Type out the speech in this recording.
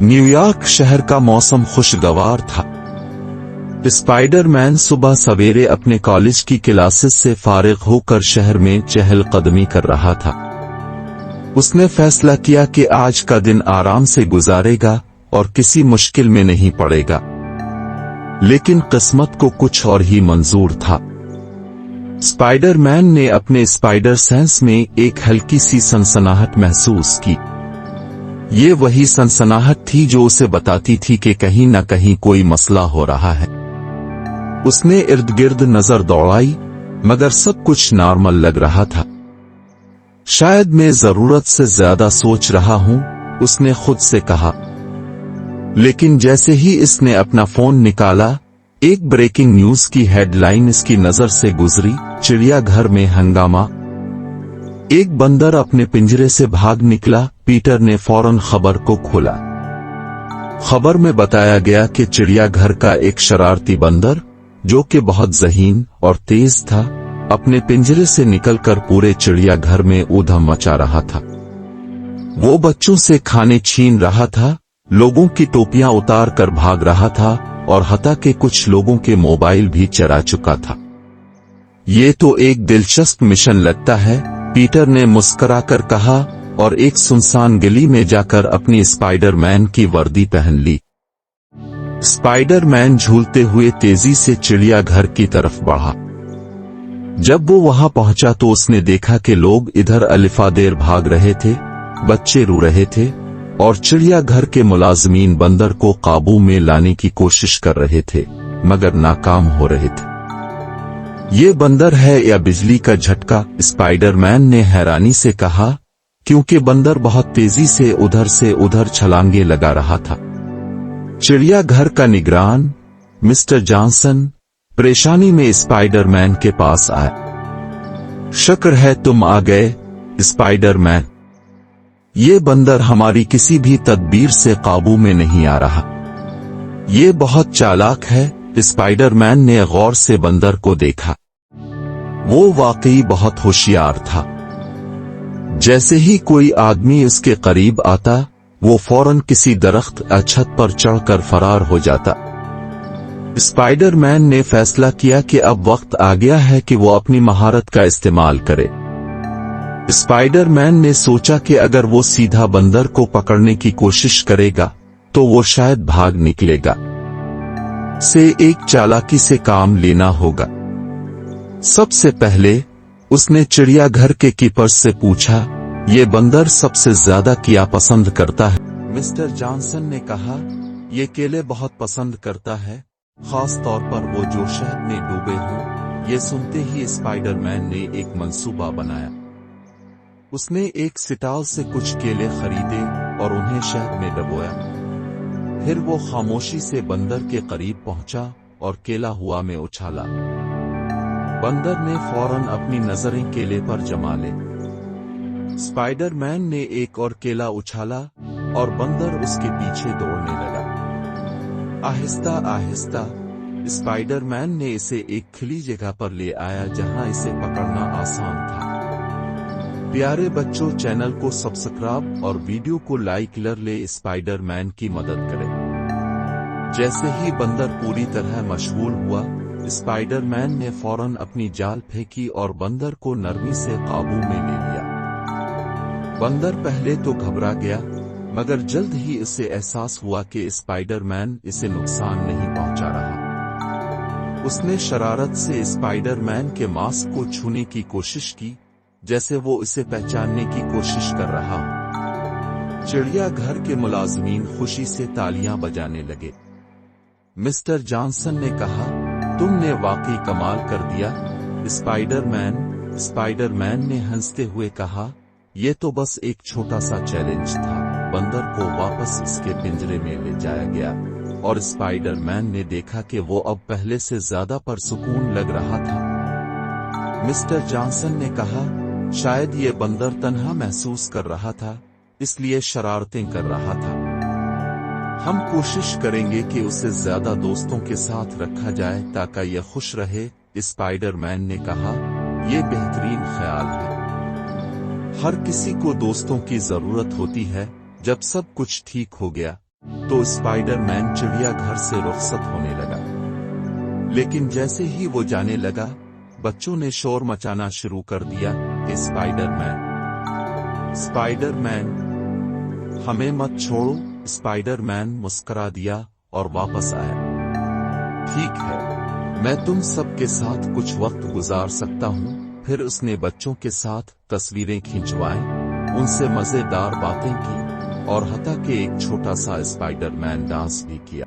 New York शहर का मौसम खुशगवार था। स्पाइडर-मैन सुबह सवेरे अपने कॉलेज की क्लासेस से फारिग होकर शहर में चहलकदमी कर रहा था। उसने फैसला किया कि आज का दिन आराम से गुजारेगा और किसी मुश्किल में नहीं पड़ेगा। लेकिन किस्मत को कुछ और ही मंजूर था। स्पाइडर-मैन ने अपने स्पाइडर सेंस में एक हल्की सी सनसनाहट महसूस की। ये वही सनसनाहट थी जो उसे बताती थी कि कहीं न कहीं कोई मसला हो रहा है। उसने इर्द गिर्द नजर दौड़ाई, मगर सब कुछ नॉर्मल लग रहा था। शायद मैं जरूरत से ज्यादा सोच रहा हूं, उसने खुद से कहा। लेकिन जैसे ही इसने अपना फोन निकाला, एक ब्रेकिंग न्यूज की हेडलाइन इसकी नजर से गुजरी। चिड़ियाघर में हंगामा। एक बंदर अपने पिंजरे से भाग निकला। पीटर ने फौरन खबर को खोला। खबर में बताया गया कि चिड़ियाघर का एक शरारती बंदर, जो कि बहुत ज़हीन और तेज था, अपने पिंजरे से निकलकर पूरे चिड़ियाघर में ऊधम मचा रहा था। वो बच्चों से खाने छीन रहा था, लोगों की टोपियां उतार कर भाग रहा था और हत्या के कुछ लोगों के मोबाइल भी चरा चुका था। ये तो एक दिलचस्प मिशन लगता है, पीटर ने मुस्कुराकर कहा और एक सुनसान गली में जाकर अपनी स्पाइडर-मैन की वर्दी पहन ली। स्पाइडर-मैन झूलते हुए तेजी से चिड़ियाघर की तरफ बढ़ा। जब वो वहां पहुंचा तो उसने देखा कि लोग इधर अलिफादेर भाग रहे थे, बच्चे रो रहे थे और चिड़ियाघर के मुलाजमीन बंदर को काबू में लाने की कोशिश कर रहे थे, मगर नाकाम हो रहे थे। ये बंदर है या बिजली का झटका, स्पाइडर-मैन ने हैरानी से कहा, क्योंकि बंदर बहुत तेजी से उधर छलांगे लगा रहा था। चिड़ियाघर का निगरान मिस्टर जॉनसन परेशानी में स्पाइडर-मैन के पास आया। शुक्र है तुम आ गए, स्पाइडर-मैन। ये बंदर हमारी किसी भी तदबीर से काबू में नहीं आ रहा। ये बहुत चालाक है। स्पाइडर-मैन ने गौर से बंदर को देखा। वो वाकई बहुत होशियार था। जैसे ही कोई आदमी उसके करीब आता, वो फौरन किसी दरख्त या छत पर चढ़कर फरार हो जाता। स्पाइडर-मैन ने फैसला किया कि अब वक्त आ गया है कि वो अपनी महारत का इस्तेमाल करे। स्पाइडर-मैन ने सोचा कि अगर वो सीधा बंदर को पकड़ने की कोशिश करेगा तो वो शायद भाग निकलेगा। से एक चालाकी से काम लेना होगा। सबसे पहले उसने चिड़ियाघर के कीपर से पूछा, ये बंदर सबसे ज्यादा क्या पसंद करता है? मिस्टर जॉनसन ने कहा, ये केले बहुत पसंद करता है, खास तौर पर वो जो शहद में डूबे हों। ये सुनते ही स्पाइडर-मैन ने एक मंसूबा बनाया। उसने एक स्टॉल से कुछ केले खरीदे और उन्हें शहद में डुबोया। फिर वो खामोशी से बंदर के करीब पहुंचा और केला हुआ में उछाला। बंदर ने फौरन अपनी नजरें केले पर जमा ले। स्पाइडर-मैन ने एक और केला उछाला और बंदर उसके पीछे दौड़ने लगा। आहिस्ता आहिस्ता स्पाइडर-मैन ने इसे एक खुली जगह पर ले आया जहां इसे पकड़ना आसान था। प्यारे बच्चों, चैनल को सब्सक्राइब और वीडियो को लाइक कर ले, स्पाइडर-मैन की मदद करें। जैसे ही बंदर पूरी तरह मशगूल हुआ, स्पाइडर-मैन ने फौरन अपनी जाल फेंकी और बंदर को नरमी से काबू में ले लिया। बंदर पहले तो घबरा गया, मगर जल्द ही इसे एहसास हुआ कि स्पाइडर-मैन इसे नुकसान नहीं पहुंचा रहा। उसने शरारत से स्पाइडर-मैन के मांस को छूने की कोशिश की, जैसे वो इसे पहचानने की कोशिश कर रहा हो। चिड़ियाघर के मुलाजमीन खुशी से तालियां बजाने लगे। मिस्टर जॉनसन ने कहा, तुमने वाकई कमाल कर दिया, स्पाइडर-मैन। स्पाइडर-मैन ने हंसते हुए कहा, यह तो बस एक छोटा सा चैलेंज था। बंदर को वापस इसके पिंजरे में ले जाया गया और स्पाइडर-मैन ने देखा कि वो अब पहले से ज्यादा परसुकून लग रहा था। मिस्टर जॉनसन ने कहा, शायद ये बंदर तन्हा महसूस कर रहा था, इसलिए शरारतें कर रहा था। हम कोशिश करेंगे कि उसे ज्यादा दोस्तों के साथ रखा जाए ताकि यह खुश रहे, स्पाइडर-मैन ने कहा। यह बेहतरीन ख्याल है। हर किसी को दोस्तों की जरूरत होती है। जब सब कुछ ठीक हो गया, तो स्पाइडर-मैन चिड़िया घर से रुखसत होने लगा। लेकिन जैसे ही वो जाने लगा, बच्चों ने शोर मचाना शुरू कर दिया कि स्पाइडर-मैन, हमें मत छोड़ो। स्पाइडर-मैन मुस्कुरा दिया और वापस आया। ठीक है, मैं तुम सब के साथ कुछ वक्त गुजार सकता हूँ। फिर उसने बच्चों के साथ तस्वीरें खिंचवाई, उनसे मजेदार बातें की और हत्ता के एक छोटा सा स्पाइडर-मैन डांस भी किया।